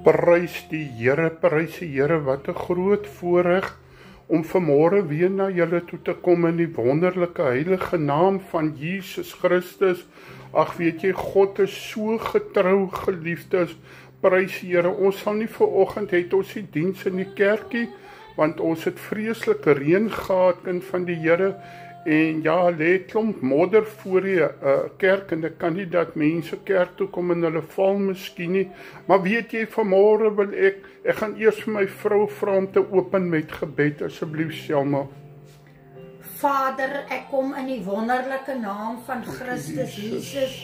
Prys die Here, wat 'n groot voorreg om vanmôre weer na julle toe te kom in die wonderlike heilige naam van Jesus Christus. Ag weet jy, God is so getrou, geliefdes. Prys die Here. Ons sal nie vanoggend het ons die diens in die kerkie, want ons het vreeslike reën gehad, kind van die Here. En ja, lê klomp modder voor die kerk en ek kan nie dat mense kerk toe kom en hulle val miskien nie. Maar weet jy, vanmôre wil ek gaan eers vir my vrou vra om te open met gebed, asseblief Selma. Vader, ek kom in die wonderlike naam van Christus Jesus.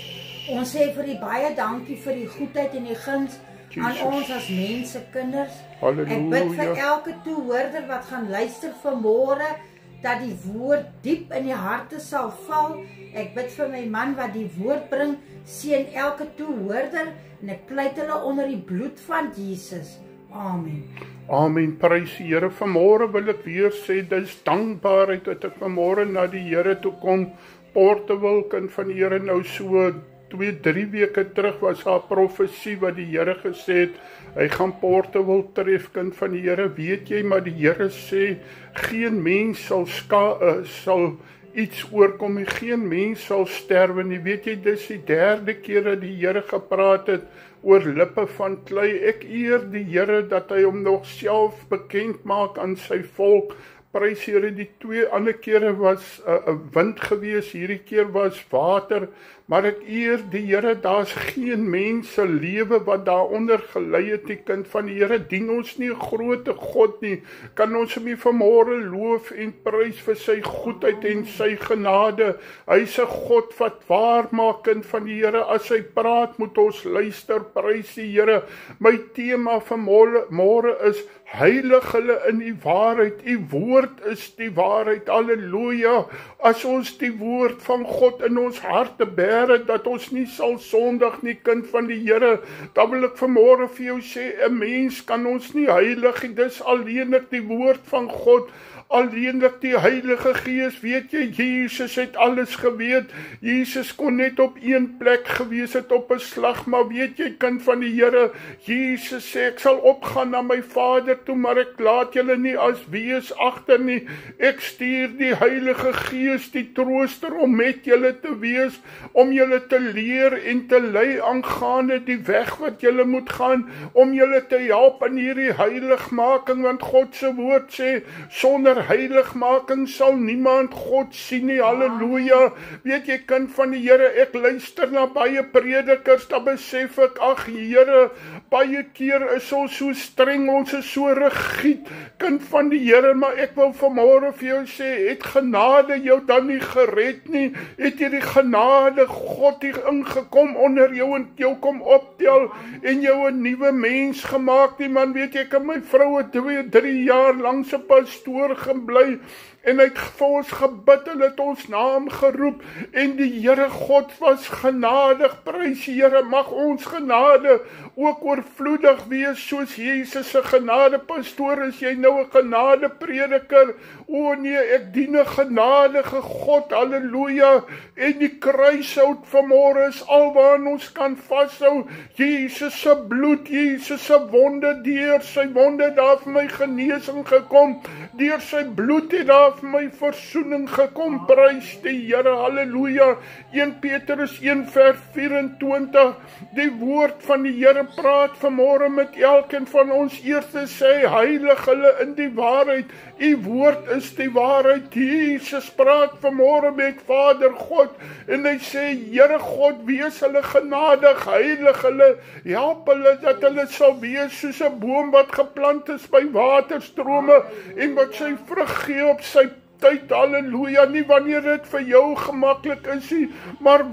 Ons sê vir die baie dankie vir die goedheid en die guns aan ons as mense, kinders. Halleluja. Ek bid vir elke toehoorder wat gaan luister vanmôre, dat die woord diep in die harte sal val. Ek bid vir my man wat die woord bring, seën elke toehoorder en ek pleit hulle onder die bloed van Jesus. Amen. Amen, prys die Here. Vanmôre wil ek weer sê, dis dankbaarheid dat ek vanmôre na die Here toe kom. Portable, kind van die Here, nou so 2-3 weke terug was daar profesie wat die Here gesê het, hy gaan Portable tref, kind van die Here. Weet jy, maar die Here sê, geen mens sal iets oorkom nie, geen mens sal sterwe nie. Weet jy, dis die 3de keer dat die Here gepraat het oor lippe van klei. Ek eer die Here dat hy hom nog self bekend maak aan sy volk. Prys Here, die 2 ander kere was 'n wind gewees, hierdie keer was water, maar ek eer die Here, daar's geen mens se lewe wat daaronder gelei het, die kind van die Here. Dien ons nie 'n groot God nie, kan ons hom nie vanmôre loof en prys vir sy goedheid en sy genade. Hy's 'n God wat waar maak, kind van die Here. As hy praat, moet ons luister. Prys die Here. My tema vanmôre is heilig hulle in die waarheid. U woord is die waarheid. Halleluja. As ons die woord van God in ons harte bære, dat ons nie sal sondig nie, kind van die Here, dan wil ek vanmôre vir jou sê, 'n mens kan ons nie heilig nie. Dis alleenlik die woord van God. Alleenlik die Heilige Gees. Weet jy, Jesus het alles geweet. Jesus kon net op een plek gewees het op 'n slag, maar weet jy, kind van die Here, Jesus sê, ek sal opgaan na my Vader toe, maar ek laat julle nie as wees agter nie. Ek stuur die Heilige Gees, die trooster, om met julle te wees, om julle te leer en te lei aangaande die weg wat julle moet gaan, om julle te help in hierdie heiligmaking, want God se woord sê, sonder heiligmaking sal niemand God sien nie. Halleluja. Weet jy, kind van die Here, ek luister na baie predikers, dan besef ek, ag Here, baie keer is ons so streng, ons is so rigied, kind van die Here, maar ek wil vanmôre vir jou sê, het genade jou dan nie gered nie? Het jy die genade God hier ingekom onder jou en jou kom optel en jou 'n nuwe mens gemaak nie? Man, weet jy, ek en my vrou het 2-3 jaar lank se pastoor gebly, en hy het vir ons gebid, hulle het ons naam geroep, en die Here God was genadig. Prys die Here, mag ons genade ook oorvloedig wees, soos Jesus se genade. Pastoor, is jy nou 'n genade prediker? O nee, ek dien 'n genadige God. Halleluja. En die kruishout vanmôre is alwaar ons kan vashou. Jesus se bloed, Jesus se wonde, deur sy wonde daar vir my genesing gekom. Deur sy bloed het daar vir my versoening gekom. Prys die Here. Halleluja. 1 Petrus 1:24. Die woord van die Here praat vanmôre met elkeen van ons. Eerste sê, heilig hulle in die waarheid. U woord is die waarheid. Jesus praat vanmôre met Vader God en hy sê, Here God, wees hulle genadig, heilig hulle, help hulle dat hulle sal wees soos 'n boom wat geplant is by waterstrome en wat sy vrug gee op sy tyd. Halleluja. Nie wanneer dit vir jou gemaklik is nie, maar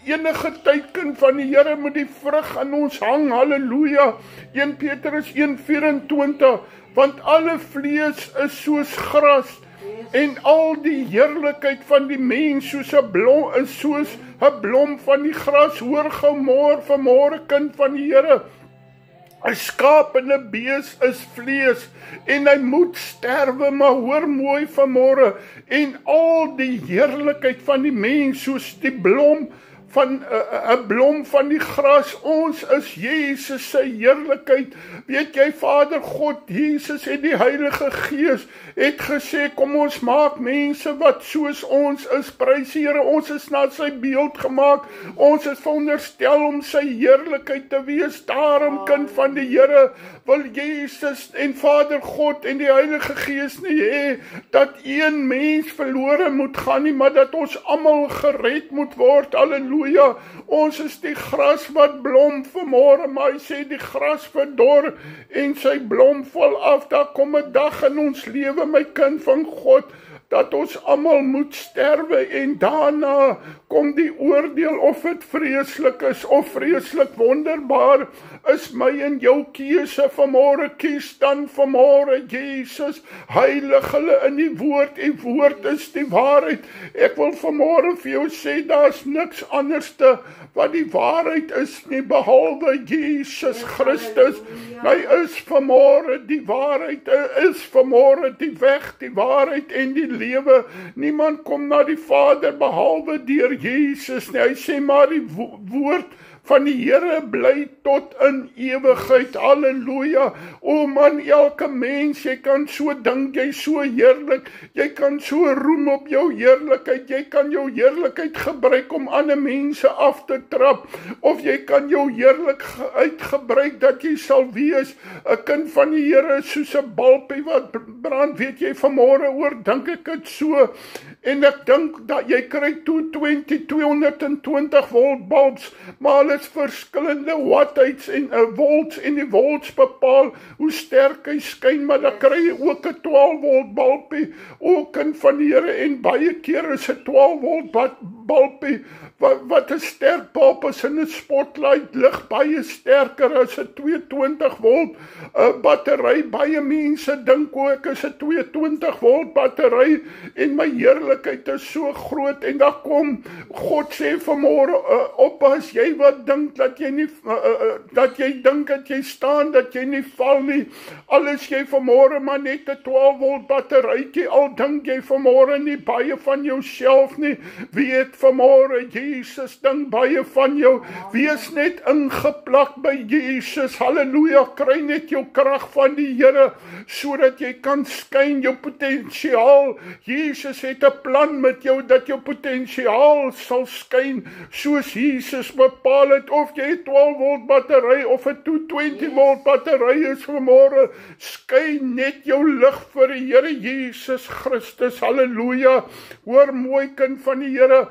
enige tyd, kind van die Here, moet die vrug aan ons hang. Halleluja. 1 Petrus 1:24, want alle vlees is soos gras, en al die heerlikheid van die mens soos 'n blom is soos 'n blom van die gras. Hoor gou vanmôre, kind van die Here, 'n skaap en 'n bees is vlees en hy moet sterwe, maar hoor mooi vanmôre, en al die heerlikheid van die mens soos die blom 'n blom van die gras. Ons is Jesus se heerlikheid. Weet jy, Vader God, Jesus en die Heilige Gees het gesê, kom ons maak mense wat soos ons is. Prys die Here, ons is na sy beeld gemaak. Ons is veronderstel om sy heerlikheid te wees. Daarom, kind van die Here, wil Jesus en Vader God en die Heilige Gees nie hê dat een mens verlore moet gaan nie, maar dat ons almal gered moet word. Halleluja. Ons is die gras wat blom vanmôre, maar hy sê die gras verdor en sy blom val af. Daar kom 'n dag in ons lewe, my kind van God, dat ons almal moet sterwe en daarna kom die oordeel, of dit vreeslik is of vreeslik wonderbaar, is my en jou keuse vanmôre. Kies dan vanmôre Jesus, heilig hulle in die woord, en woord is die waarheid. Ek wil vanmôre vir jou sê, daar's niks anderste wat die waarheid is nie, behalwe Jesus Christus. Hy is vanmôre die waarheid, hy is vanmôre die weg, die waarheid en die lewe. Niemand kom na die Vader behalwe deur Jesus nie. Hy sê maar die woord van die Here bly tot in ewigheid. Halleluja. O man, elke mens, jy kan so dink, jy so heerlik, jy kan so roem op jou heerlikheid, jy kan jou heerlikheid gebruik om ander mense af te trap, of jy kan jou heerlikheid gebruik dat jy sal wees 'n kind van die Here, soos 'n balpie wat brand. Weet jy, vanmôre oordink ek dit so, en ek dink dat jy kry 220 volt bulbs, maar hulle is verskillende wattheids en volts, en die volts bepaal hoe sterk hy skyn, maar dan kry jy ook 'n 12 volt bulbie, ook kind van die Here, en baie keer is 'n 12 volt bulbie wat 'n sterk bulb is in 'n spotlight lig baie sterker as 'n 220 volt battery. Baie mense dink ook is 'n 220 volt battery en my heerlikheid is so groot, en dan kom God sê vanmôre, oppas jy wat dink dat jy nie dat jy dink dat jy staan, dat jy nie val nie. Al is jy vanmôre maar net 'n 12 volt batterytjie, al dink jy vanmôre nie baie van jouself nie, weet vanmôre Jesus dink baie van jou. Wees net ingeplak by Jesus. Halleluja. Kry net jou krag van die Here sodat jy kan skyn, jou potensiaal. Jesus het 'n plan met jou dat jou potensiaal sal skyn soos Jesus bepaal het. Of jy 'n 12 volt battery of 'n 220 volt battery is vanmôre, skyn net jou lig vir die Here Jesus Christus. Halleluja. Hoor mooi, kind van die Here.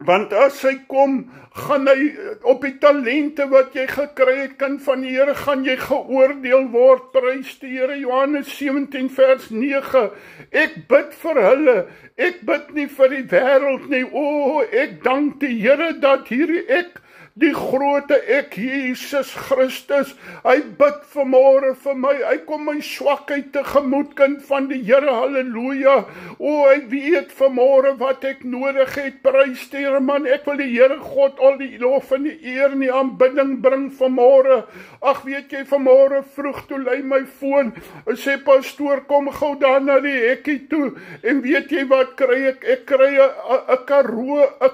Want as hy kom, gaan hy op die talente wat jy gekry het, kind van die Here, gaan jy geoordeel word. Prys die Here. Johannes 17 vers 9. Ek bid vir hulle, ek bid nie vir die wêreld nie. O, ek dank die Here dat hierdie ek, die groote ek, Jesus Christus, hy bid vanmôre vir my, hy kom my swakheid tegemoet, kind van die Here. Halleluja. O, hy weet vanmôre wat ek nodig het. Prys die Here, man. Ek wil die Here God al die lof en die eer en die aanbidding bring vanmôre. Ag, weet jy, vanmôre vroeg toe lui my foon, sê pastoor, kom gou daar na die hekkie toe, en weet jy wat kry ek? Ek kry 'n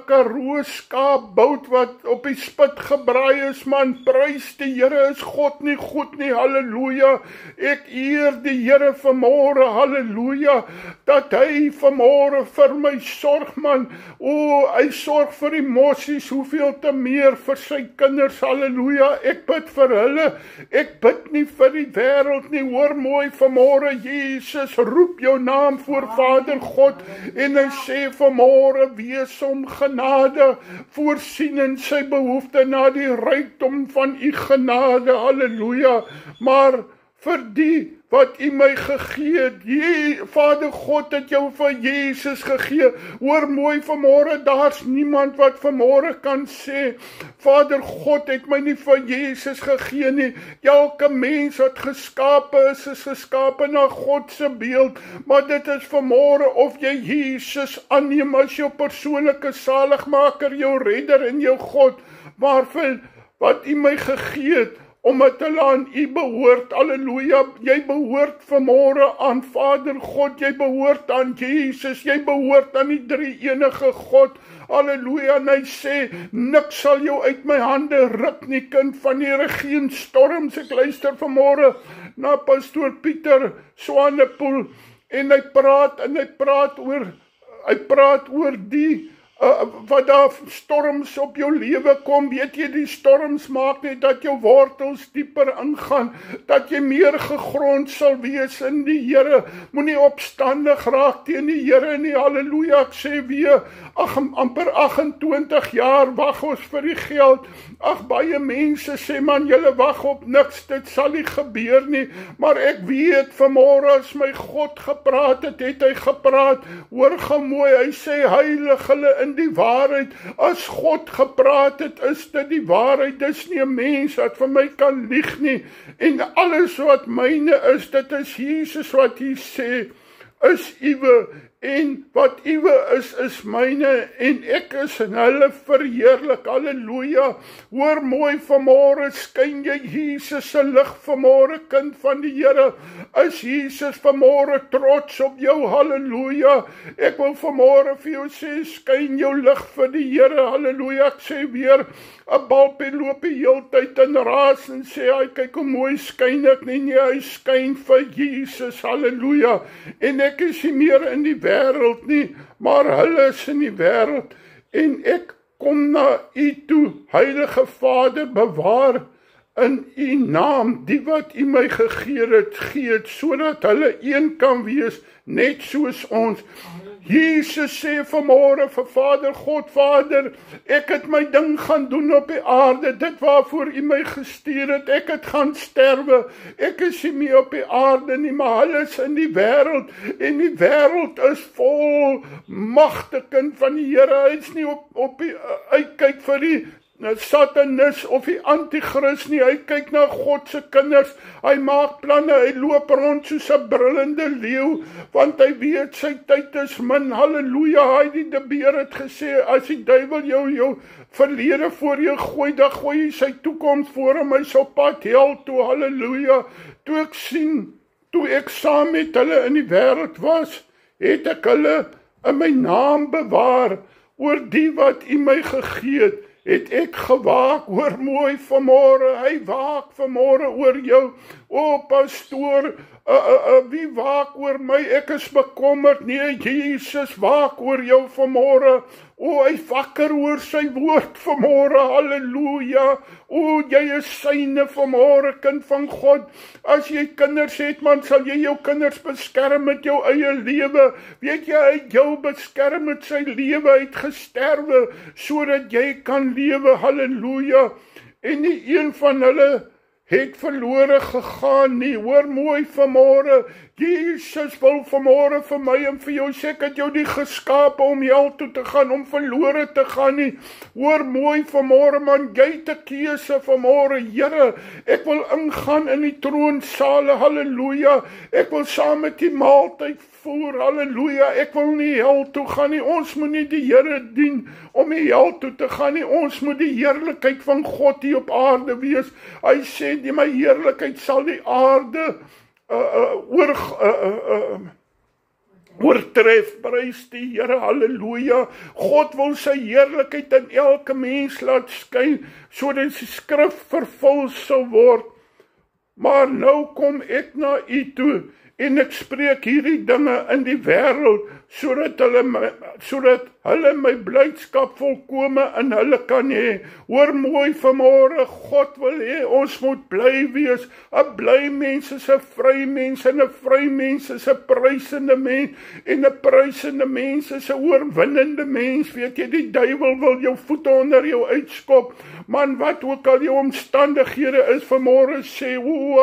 Karoo skaapbout wat op die spit gebraai is, man. Prys die Here. Is God nie goed nie? Halleluja. Ek eer die Here vanmôre. Halleluja. Dat hy vanmôre vir my sorg, man. O, hy sorg vir die mossies, hoeveel te meer vir sy kinders. Halleluja. Ek bid vir hulle. Ek bid nie vir die wêreld nie. Hoor mooi vanmôre, Jesus roep jou naam voor Vader God, en hy sê vanmôre, wees om genade, voorsien in sy behoefte na die rykdom van u genade. Halleluja. Maar vir die wat u my gegee het, Vader God het jou vir Jesus gegee. Hoor mooi vanmôre, daar's niemand wat vanmôre kan sê, Vader God het my nie vir Jesus gegee nie. Elke mens wat geskape is geskape na God se beeld, maar dit is vanmôre of jy Jesus aanneem as jou persoonlike saligmaker, jou redder en jou God, maar vir wat u my gegee het, omdat hulle aan u behoort. Halleluja. Jy behoort vanmôre aan Vader God, jy behoort aan Jesus, jy behoort aan die drie enige God. Halleluja, en hy sê, niks sal jou uit my hande ruk nie, kind van die Here, geen storms. Ek luister vanmôre na pastoor Pieter Swanepoel, en hy praat oor die wat daar storms op jou lewe kom. Weet jy, die storms maak net dat jou wortels dieper ingaan, dat jy meer gegrond sal wees in die Here. Moenie opstandig raak teen die Here nie. Halleluja, ek sê weer, amper 28 jaar wag ons vir die geld. Baie mense sê, man, julle wag op niks, dit sal nie gebeur nie. Maar ek weet, vanmôre as my God gepraat het, het hy gepraat. Hoor gemooi, hy sê, heilig hulle in die waarheid. As God gepraat het, is dit die waarheid. Dis nie 'n mens wat vir my kan lieg nie. En alles wat myne is, dit is Jesus wat hy sê, is uwe, en wat uwe is myne, en ek is in hulle verheerlik. Halleluja. Hoor mooi, vanmôre skyn jy Jesus se lig vanmôre, kind van die Here. Is Jesus vanmôre trots op jou? Halleluja. Ek wil vanmôre vir jou sê, skyn jou lig vir die Here. Halleluja. Ek sê weer, 'n balpie loop die heeltyd in raas en sê, hy, kyk hoe mooi skyn ek nie. Nee, hy skyn vir Jesus. Halleluja. En ek is nie meer in die wêreld nie, maar hulle is in die wêreld, en ek kom na u toe. Heilige Vader, bewaar in u naam die wat u my gegee het, sodat hulle een kan wees, net soos ons. Jesus sê vanmôre vir Vader God, Vader, ek het my ding gaan doen op die aarde, dit waarvoor u my gestuur het, ek het gaan sterwe, ek is nie meer op die aarde nie, maar hulle is in die wêreld, en die wêreld is vol magte, kind van die Here. Hy is nie op die uitkyk vir die Satanis of die antichrist nie, hy kyk na God se kinders, hy maak planne, hy loop rond soos 'n brullende leeu, want hy weet sy tyd is min. Halleluja, hy die beer het gesê, as die duiwel jou verlede voor jou gooi, dan gooi hy sy toekoms voor hom, hy sal pad hel toe. Halleluja. Toe ek saam met hulle in die wêreld was, het ek hulle in my naam bewaar. Oor die wat u my gegee het ek gewaak. Hoor mooi vanmôre, hy waak vanmôre oor jou. O pastoor, wie waak oor my? Ek is bekommerd. Nee, Jesus waak oor jou vanmôre. O, hy wakker oor sy woord vanmôre. Halleluja. O, jy is syne vanmôre, kind van God. As jy kinders het, man, sal jy jou kinders beskerm met jou eie lewe. Weet jy, hy jou beskerm met sy lewe, hy het gesterwe, sodat jy kan lewe. Halleluja. En nie een van hulle het verlore gegaan nie. Hoor mooi vanmôre, Jesus wil vanmôre vir my en vir jou sê, ek het jou nie geskape om hel toe te gaan, om verlore te gaan nie. Hoor mooi vanmôre, man, jy het 'n keuse vanmôre. Here, ek wil ingaan in die troonsale. Halleluja. Ek wil saam met die maaltyd voer. Halleluja. Ek wil nie hel toe gaan nie. Ons moet nie die Here dien om die hel toe te gaan nie. Ons moet die heerlikheid van God hier op aarde wees. Hy sê, die my heerlikheid sal die aarde oortref. Prys die Here. Halleluja. God wil sy heerlikheid in elke mens laat skyn, sodat die skrif vervul sal word. Maar nou kom ek na u toe, en ek spreek hierdie dinge in die wêreld, sodat hulle my blydskap volkome in hulle kan hê. Hoor mooi vanmôre, God wil hê ons moet bly wees. 'n Bly mens is 'n vry mens, en 'n vry mens is 'n prysende mens, en 'n prysende mens is 'n oorwinnende mens. Weet jy, die duiwel wil jou voete onder jou uitskop. Man, wat ook al jou omstandighede is, vanmôre sê,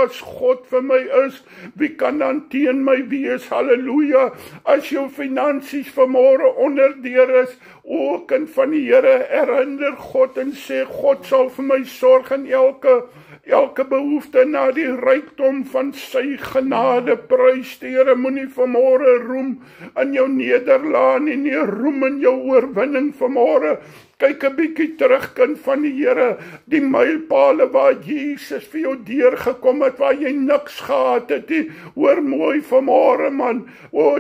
as God vir my is, wie kan dan teen my wees? Halleluja. As jou finansies vanmôre onderdeur is, o kind van die Here, herinner God en sê, God sal vir my sorg in elke behoefte na die rykdom van sy genade. Prys die Here. Moenie vanmôre roem in jou nederlaag nie, roem in jou oorwinning vanmôre. kyk 'n bietjie terug, kind van die Here, die mylpale waar Jesus vir jou deurgekom het, waar jy niks gehad het nie. Hoor mooi vanmôre man,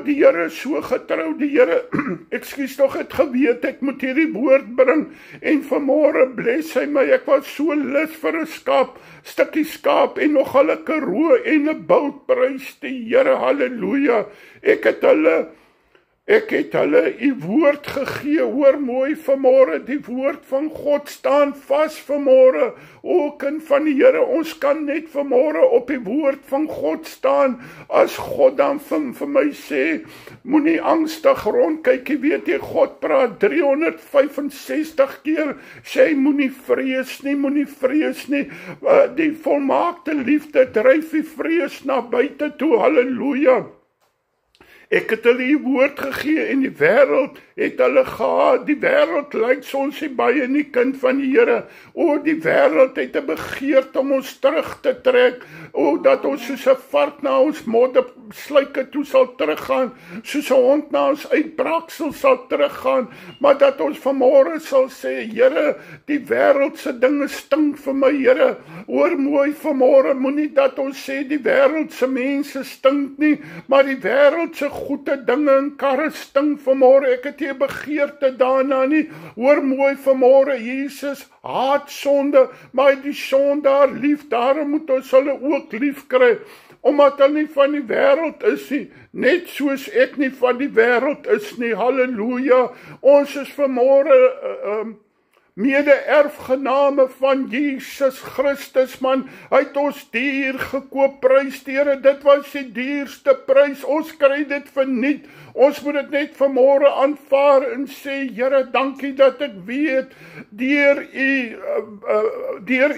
die Here is so getrou, die Here, ekskuus tog, het geweet, ek moet hierdie woord bring, en vanmôre bless hy my, ek was so lus vir 'n stukkie skaap, en nogal 'n karoo en 'n bout, prys die Here, halleluja, ek het hulle u woord gegee, hoor mooi vanmôre, die woord van God staan vas vanmôre, o kind van die Here, ons kan net vanmôre op die woord van God staan, as God dan vir my sê, moenie angstig rondkyk, jy weet jy, God praat 365 keer, sê moenie vrees nie, die volmaakte liefde dryf die vrees na buite toe, halleluja. Ek het hulle die woord gegee en die wêreld het hulle gehaat. Die wêreld lyk soms nie baie nie, kind van die Here. O, die wêreld het 'n begeerte om ons terug te trek. O, dat ons soos 'n vark na ons moddersluike toe sal teruggaan, soos 'n hond na ons uitbraksel sal teruggaan, maar dat ons vanmôre sal sê, Here, die wêreld se dinge stink vir my, Here. Hoor mooi vanmôre, moenie dat ons sê die wêreld se mense stink nie, maar die wêreld se goeie dinge en karre stink vanmôre. Ek het nie begeerte daarna nie. Hoor mooi vanmôre, Jesus haat sonde, maar die sondaar lief, daarom moet ons hulle ook lief kry, omdat hulle nie van die wêreld is nie, net soos ek nie van die wêreld is nie, halleluja. Ons is vanmôre mede-erfgename van Jesus Christus, man. Hy het ons duur gekoop, prys die Here, dit was die duurste prys, ons kry dit verniet. Ons moet dit net vanmôre aanvaar en sê, Here, dankie dat ek weet, deur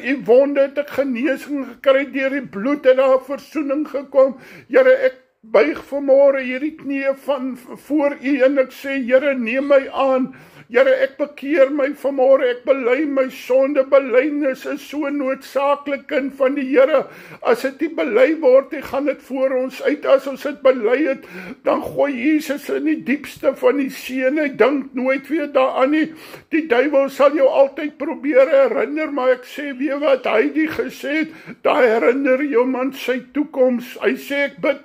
u wonde het ek genesing gekry, deur die bloed het daar versoening gekom. Here, ek buig vanmôre hierdie knieë van voor u en ek sê, Here, neem my aan. Here, ek bekeer my vanmôre, ek bely my sonde, belydenis is so noodsaaklik, kind van die Here. As dit nie bely word, gaan dit voor ons uit. As ons dit bely het, dan gooi Jesus in die diepste van die see, en hy dink nooit weer daaraan nie. Die duiwel sal jou altyd probeer herinner, maar ek sê, weet wat hy die gesê het, daar herinner jou man sy toekoms. Hy sê, ek bid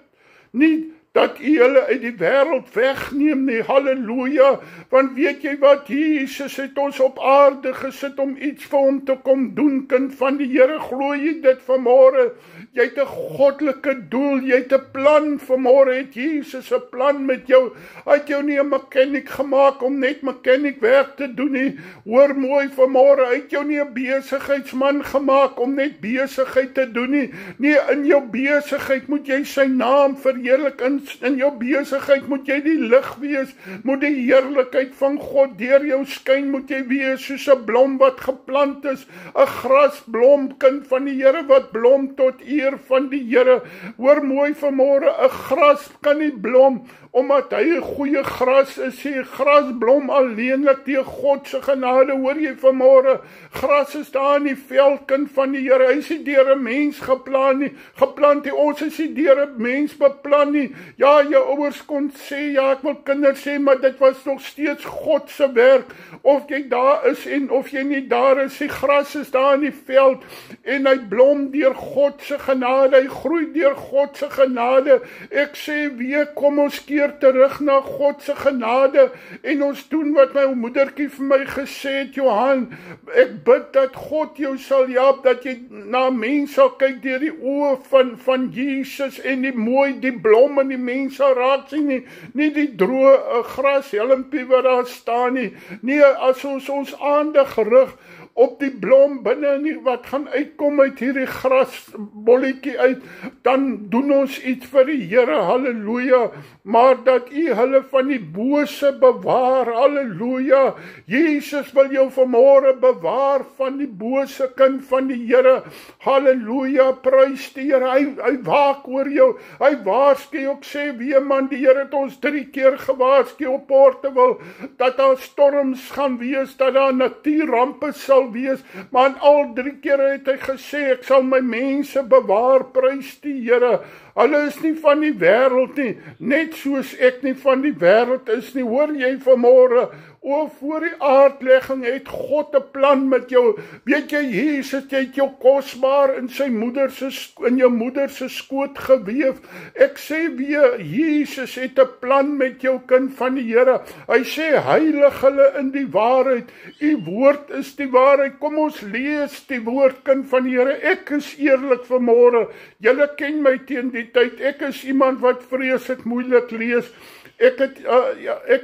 nie dat u hulle uit die wêreld wegneem nie, halleluja, want weet jy wat, Jesus het ons op aarde gesit om iets vir hom te kom doen, kind van die Here, glo jy dit vanmôre? Jy het 'n goddelike doel, jy het 'n plan vanmôre, het Jesus 'n plan met jou. Hy het jou nie 'n mechanic gemaak om net mechanic werk te doen nie. Hoor mooi vanmôre, hy het jou nie 'n besigheidsman gemaak om net besigheid te doen nie. Nee, in jou besigheid moet jy sy naam verheerlik, in jou besigheid moet jy die lig wees, moet die heerlikheid van God deur jou skyn, moet jy wees soos 'n blom wat geplant is, 'n grasblom, kind van die Here, wat blom tot eer van die Here. Hoor mooi vanmôre, 'n gras kan nie blom omdat hy 'n goeie gras is, die gras blom alleenlik deur God se genade. Hoor jy vanmôre, gras is daar in die veld, kind van die Here, hy is nie deur 'n mens geplant nie, ons is nie deur 'n mens beplan nie. Ja, jou ouers kon sê, ja, ek wil kinders sê, maar dit was nog steeds God se werk, of jy daar is en of jy nie daar is, die gras is daar in die veld, en hy blom deur God se genade, hy groei deur God se genade. Ek sê weer, kom ons keer terug na God se genade, en ons doen wat my moedertjie vir my gesê het, Johan, ek bid dat God jou sal help, dat jy na mense sal kyk deur die oë van Jesus, en die mooi, die blom in die mense raak sien nie die droë grashelmpie wat daar staan nie. Nee, as ons aandag rig op die blom binne nie, wat gaan uitkom uit hierdie grasbolletjie uit, dan doen ons iets vir die Here, halleluja, maar dat u hulle van die bose bewaar, halleluja. Jesus wil jou vanmôre bewaar van die bose, kind van die Here, halleluja, prys die Here, hy waak oor jou, hy waarsku jou. Ek sê weer man, die Here het ons 3 keer gewaarsku op Portewil, dat daar storms gaan wees, dat daar natuurrampe sal wees, maar in al 3 keer het hy gesê, ek sal my mense bewaar, prys die Here. Hulle is nie van die wêreld nie, net soos ek nie van die wêreld is nie. Hoor jy vanmôre, O, voor die aardlegging het God 'n plan met jou. Weet jy, Jesus het jou kosbaar in jou moeder se skoot geweef. Ek sê weer, Jesus het 'n plan met jou, kind van die Here. Hy sê, heilig hulle in die waarheid. U woord is die waarheid. Kom ons lees die woord, kind van die Here. Ek is eerlik vanmôre. Julle ken my teen die tyd. Ek is iemand wat vreeslik moeilik lees. Ek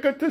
het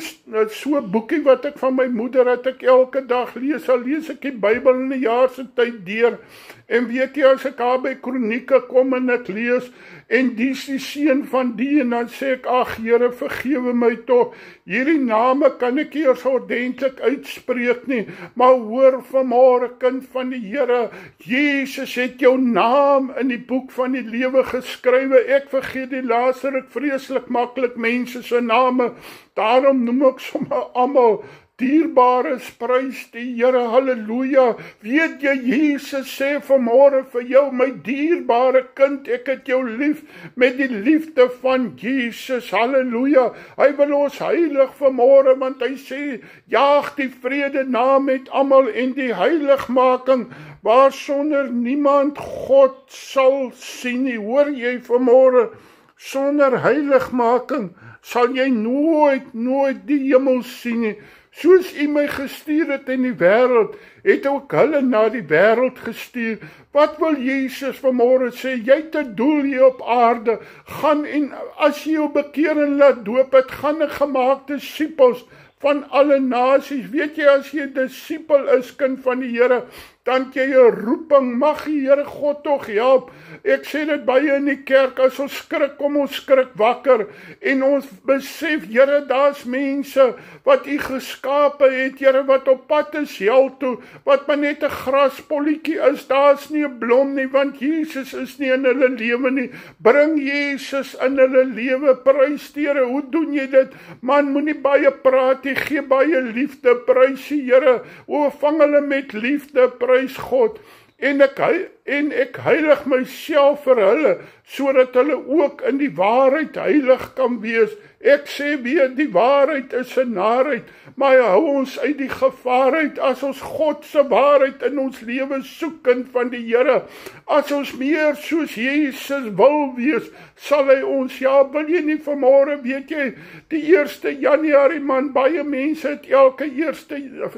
so 'n boekie wat ek van my moeder het ek elke dag lees. Al lees ek die Bybel in 'n jaar se tyd deur. En weet jy, as ek daar by Kronieke kom en ek lees, en die is die seun van die, en dan sê ek, ag Here, vergewe my tog. Hierdie name kan ek nie eers ordentlik uitspreek nie, maar hoor vanmôre, kind van die Here, Jesus het jou naam in die boek van die lewe geskrywe. Ek vergeet die laaste vreeslik maklik mense se name. Daarom noem ek sommer almal dierbares, prys die Here, halleluja. Weet jy, Jesus sê vanmôre vir jou, my dierbare kind, ek het jou lief met die liefde van Jesus, halleluja. Hy wil ons heilig vanmôre, want hy sê, jaag die vrede na met almal en die heiligmaking, waarsonder niemand God sal sien nie. Hoor jy vanmôre, sonder heiligmaking sal jy nooit die hemel sien nie. Soos U my gestuur het in die wêreld, het ook hulle na die wêreld gestuur. Wat wil Jesus vanmôre sê? Jy het 'n doel hier op aarde. Gaan en as jy jou bekeer en laat doop het, gaan 'n gemaak disippels van alle nasies. Weet jy, as jy 'n disipel is, kind van die Here, dan het jy 'n roeping. Mag die Here God tog help. Ek sê dit baie in die kerk, as ons skrik, kom ons skrik wakker en ons besef, Here, daar's mense wat U geskape het, Here, wat op pad is hel toe, wat maar net 'n graspolletjie is. Daar's nie 'n blom nie, want Jesus is nie in hulle lewe nie. Bring Jesus in hulle lewe. Prys die Here. Hoe doen jy dit? Man, moenie baie praat nie, gee baie liefde. Prys die Here. O, vang hulle met liefde. Prys God. En ek heilig myself vir hulle, sodat hulle ook in die waarheid heilig kan wees. Ek sê weer, die waarheid is 'n narheid, maar hou ons uit die gevaar uit, as ons God se waarheid in ons lewe soek, kind van die Here. As ons meer soos Jesus wil wees, sal hy ons, ja, wil jy nie vanmôre, weet jy, die 1 Januarie, man, baie mense het elke 1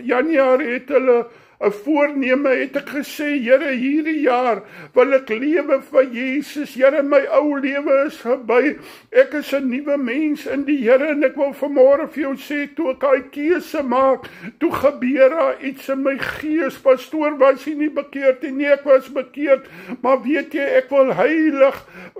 Januarie het hulle 'n voorneme, het ek gesê, Here, hierdie jaar wil ek lewe vir Jesus. Here, my ou lewe is verby. Ek is 'n nuwe mens in die Here, en ek wil vanmôre vir jou sê, toe ek daai keuse maak, toe gebeur daar iets in my gees. Pastoor, was jy nie bekeerd nie? Nee, ek was bekeerd, maar weet jy, ek wil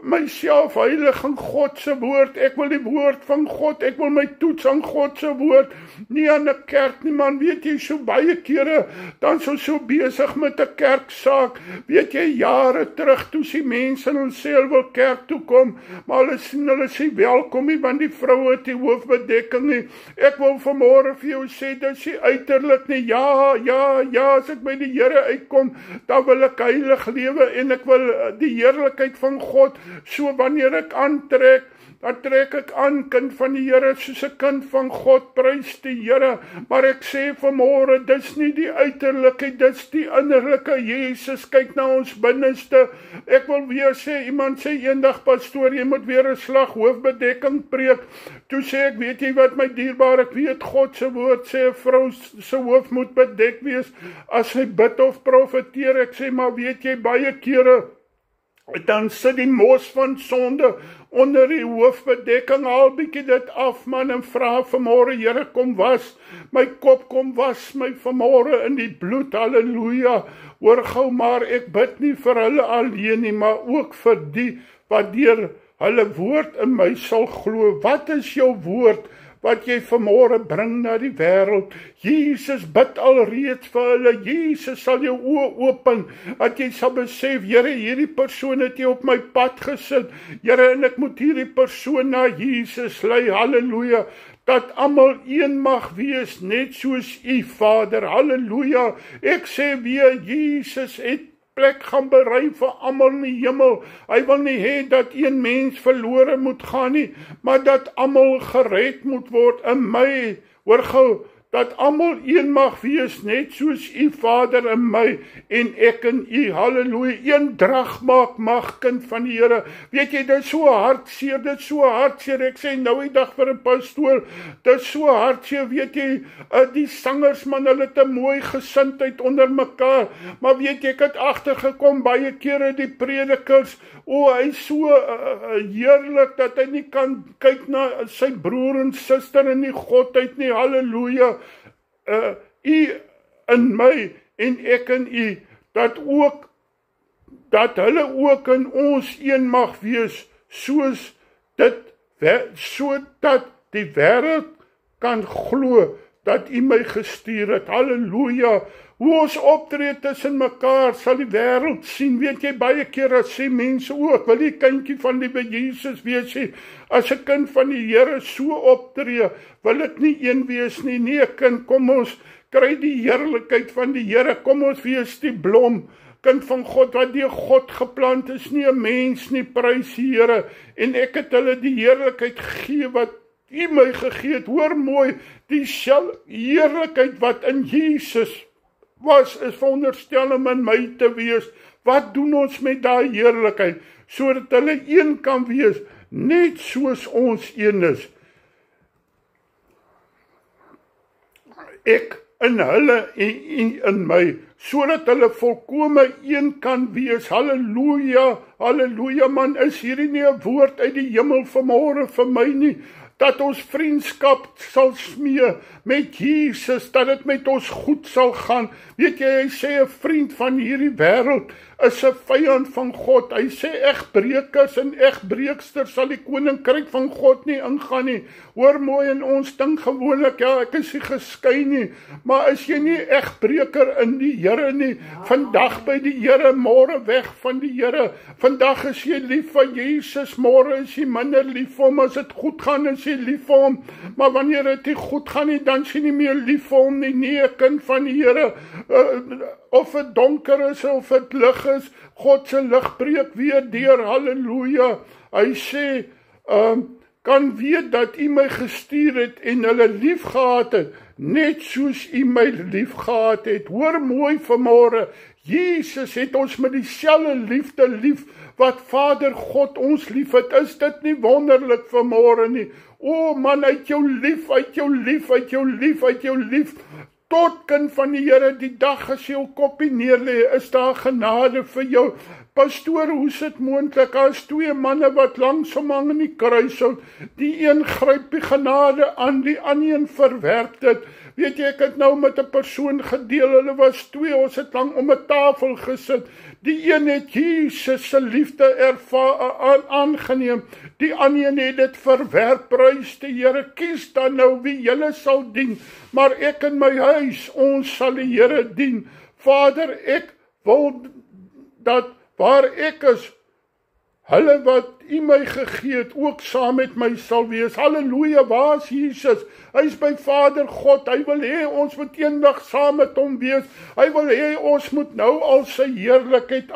myself heilig in God se woord. Ek wil die woord van God, ek wil my toets aan God se woord, nie aan 'n kerk nie, man. Weet jy, so baie kere dan so besig met 'n kerksaak. Weet jy, jare terug, toe sien mense en ons sê hulle wil kerk toe kom, maar hulle sê welkom nie, want die vrou het die hoofbedekking nie. Ek wil vanmôre vir jou sê, dit is nie uiterlik nie. Ja, as ek by die Here uitkom, dan wil ek heilig lewe, en ek wil die heerlikheid van God, so wanneer ek aantrek, dan trek ek aan, kind van die Here, soos 'n kind van God. Prys die Here. Maar ek sê vanmôre, dis nie die uiterlike, dis die innerlike. Jesus kyk na ons binneste. Ek wil weer sê, iemand sê eendag, pastoor, jy moet weer 'n slag hoofbedekking preek. Toe sê ek, weet jy wat, my dierbare, ek weet God se woord sê 'n vrou se hoof moet bedek wees as sy bid of profeteer. Ek sê, maar weet jy, baie kere dan sit die mos van sonde onder die hoofbedekking. Haal bietjie dit af, man, en vra vanmôre, Here, kom was my kop, kom was my vanmôre in die bloed, halleluja. Hoor gou, maar ek bid nie vir hulle alleen nie, maar ook vir die wat deur hulle woord in my sal glo. Wat is jou woord wat jy vanmôre bring na die wêreld? Jesus bid alreeds vir hulle. Jesus sal jou oë open, dat jy sal besef, Here, hierdie persoon het jy op my pad gesit, Here, en ek moet hierdie persoon na Jesus lei, halleluja, dat almal een mag wees, net soos U, Vader, halleluja. Ek sê weer, Jesus het plek gaan berei vir almal in die hemel. Hy wil nie hê dat een mens verlore moet gaan nie, maar dat almal gered moet word. In my, hoor gou, dat almal een mag wees, net soos u Vader in my, en ek in u, halleluja, een drag maak mag, kind van die Here. Weet jy, dit is so hartseer, ek sê nou die dag vir 'n pastoor, dit is so hartseer, weet jy, die sangers, man, hulle het 'n mooi gesindheid onder mekaar, maar weet jy, ek het agtergekom, baie kere die predikers, hy is so heerlik, dat hy nie kan kyk na sy broer en suster in die godheid nie, halleluja, u in my, en ek in u, dat hulle ook in ons een mag wees, sodat die wêreld kan glo, dat u my gestuur het, halleluja. Hoe ons optree tussen mekaar, sal die wêreld sien. Weet jy, baie keer as sê mense, ek wil die kindjie van die Jezus wees, as 'n kind van die Here so optree, wil dit nie een wees nie. Nee, kind, kom ons kry die heerlikheid van die Here, kom ons wees die blom, kind van God, wat deur God geplant is, nie 'n mens nie, prys die Here, en ek het hulle die heerlikheid gegee, wat u my gegee het. Hoor mooi, die heerlikheid wat in Jesus was, is veronderstel om in my te wees. Wat doen ons met daai heerlikheid? Sodat hulle een kan wees, net soos ons een is. Ek in hulle en in my, sodat hulle volkome een kan wees. Halleluja, halleluja, man, is hierdie nie 'n woord uit die hemel vanmôre vir my nie, dat ons vriendskap sal smee met Jesus, dat dit met ons goed sal gaan. Weet jy, hy sê 'n vriend van hierdie wêreld is 'n vyand van God. Hy sê egbreekers en egbreeksters sal die koninkryk van God nie ingaan nie. Hoor mooi, in ons ding gewoonlik, ja, ek is nie geskei nie, maar is jy nie egbreker in die Here nie, vandag by die Here, môre weg van die Here. Vandag is jy lief vir Jesus, môre is jy minder lief vir hom. As dit goed gaan, is jy lief vir hom, maar wanneer dit nie goed gaan nie, dan is jy nie meer lief vir hom nie. Nee, kind van die Here, of het donker is, of het lig is, God se lig breek weer deur, halleluja. Hy sê, kan weet dat u my gestuur het, en hulle lief gehad het, net soos u my lief gehad het. Hoor mooi vanmôre, Jesus het ons met dieselfde liefde lief, wat Vader God ons lief het. Is dit nie wonderlik vanmôre nie? O man, uit jou lief, tot kind van die Here, die dag as jy jou koppie neerlê, is daar genade vir jou. Pastoor, hoe is dit moontlik, as twee manne wat langsom hang in die kruishout, die een gryp die genade aan, die ander een verwerp dit. Weet jy, ek het nou met 'n persoon gedeel, hulle was twee, ons het lang om 'n tafel gesit. Die een het Jesus se liefde aangeneem, die ander een het dit verwerp. Prys die Here, kies dan nou wie julle sal dien, maar ek in my huis, ons sal die Here dien. Vader, ek wil dat waar ek is, hulle wat u my gegee het, ook saam met my sal wees. Halleluja, waar is Jesus? Hy is by Vader God, hy wil hê ons moet eendag saam met hom wees. Hy wil hê ons moet nou al sy heerlikheid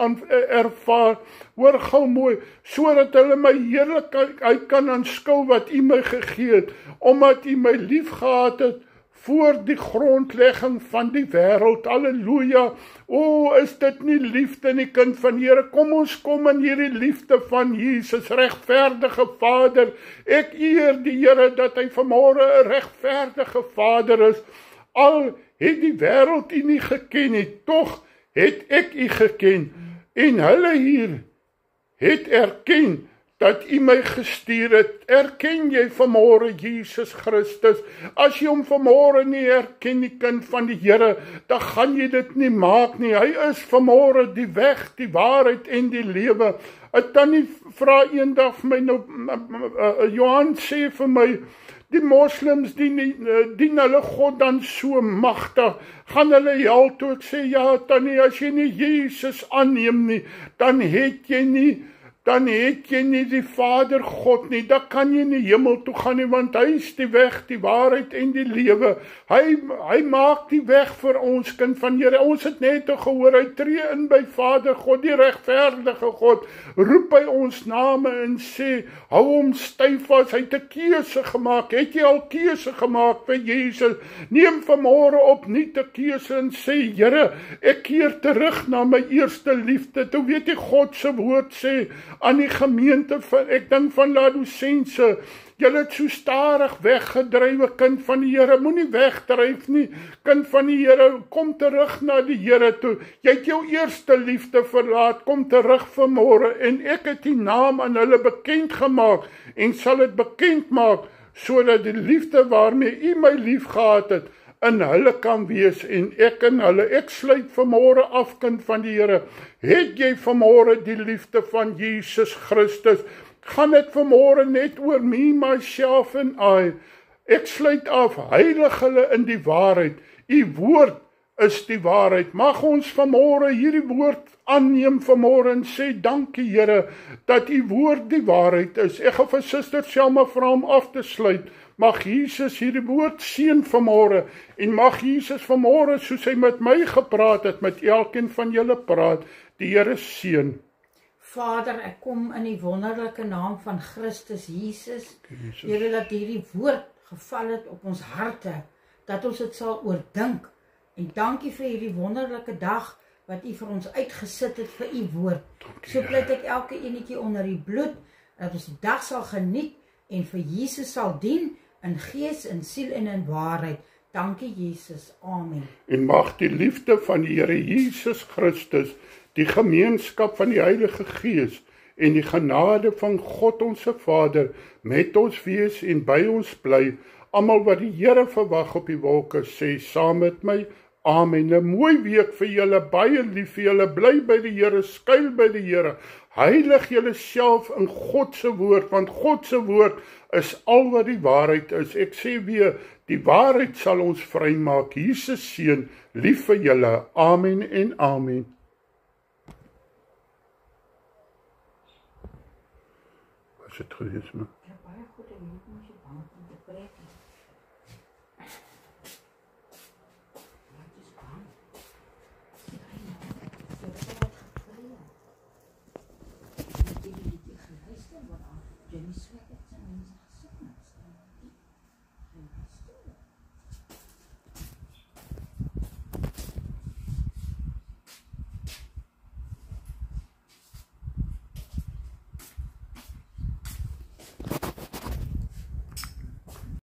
ervaar. Hoor gou mooi, sodat hulle my heerlikheid kan aanskou wat u my gegee het, omdat u my lief gehad het, voor die grondlegging van die wêreld. Halleluja. O, is dit nie liefde nie, kind van die Here? Kom ons kom in hierdie liefde van Jesus, regverdige Vader. Ek eer die Here dat hy vanmôre 'n regverdige Vader is. Al het die wêreld u nie geken nie, tog het ek u geken. En hulle hier het erken dat u my gestuur het. Erken jy vanmôre Jesus Christus? As jy hom vanmôre nie erken, die kind van die Here, dan gaan jy dit nie maak nie. Hy is vanmôre die weg, die waarheid en die lewe. 'n Tannie vra eendag vir my, nou, Johan sê vir my, die moslims dien hulle God dan so magtig, gaan hulle hel toe? Ek sê, ja tannie, as jy nie Jesus aanneem nie, dan het jy nie dan het jy nie die Vader God nie, dan kan jy nie hemel toe gaan nie, want hy is die weg, die waarheid en die lewe. Hy maak die weg vir ons, kind van Here. Ons het net gehoor, hy tree in by Vader God, die regverdige God, roep hy ons name en sê, hou hom styf vas, hy het 'n keuse gemaak. Het jy al keuse gemaak vir Jesus? Neem vanmôre opnuut 'n keuse en sê, Here, ek keer terug na my eerste liefde. Toe weet jy, God se woord sê aan die gemeente van Laodicense, julle het so stadig weggedrywe, kind van die Here, moenie wegdryf nie, kind van die Here, kom terug na die Here toe. Jy het jou eerste liefde verlaat, kom terug vanmôre, en ek het die naam aan hulle bekend gemaak, en sal dit bekend maak, sodat die liefde waarmee u my lief gehad het, in hulle kan wees, en ek in hulle. Ek sluit vanmôre af, kind van die Here. Het jy vanmôre die liefde van Jesus Christus? Gaan dit vanmôre net oor me, myself en I? Ek sluit af, heilig hulle in die waarheid. U woord is die waarheid. Mag ons vanmôre hierdie woord aanneem vanmôre en sê, dankie Here, dat u woord die waarheid is. Ek gaan vir Suster Selma vra om af te sluit. Mag Jesus hierdie woord seën vanmôre, en mag Jesus vanmôre, soos hy met my gepraat het, met elkeen van julle praat, die Here seën. Vader, ek kom in die wonderlike naam van Christus Jesus. Here, dat hierdie woord geval het op ons harte, dat ons dit sal oordink. En dankie vir hierdie wonderlike dag wat u vir ons uitgesit het vir u woord. So pleit ek elke enetjie onder die bloed, dat ons die dag sal geniet en vir Jesus sal dien, in gees, in siel en in waarheid. Dankie Jesus, amen. En mag die liefde van die Here Jesus Christus, die gemeenskap van die Heilige Gees en die genade van God ons Vader met ons wees en by ons bly. Almal wat die Here verwag op die wolke, sê saam met my, amen. 'n Mooi week vir julle, baie lief vir julle, bly by die Here, skuil by die Here. Heilig julle self in God se woord, want God se woord is al wat die waarheid is. Ek sê weer, die waarheid sal ons vrymaak. Jesus seën, lief vir julle. Amen en amen. Was het gewees, man? Ja, baie goed, en nie moet jy bang om te preek nie. Wat is bang? Jy het geluister, wat aan Jenny sê.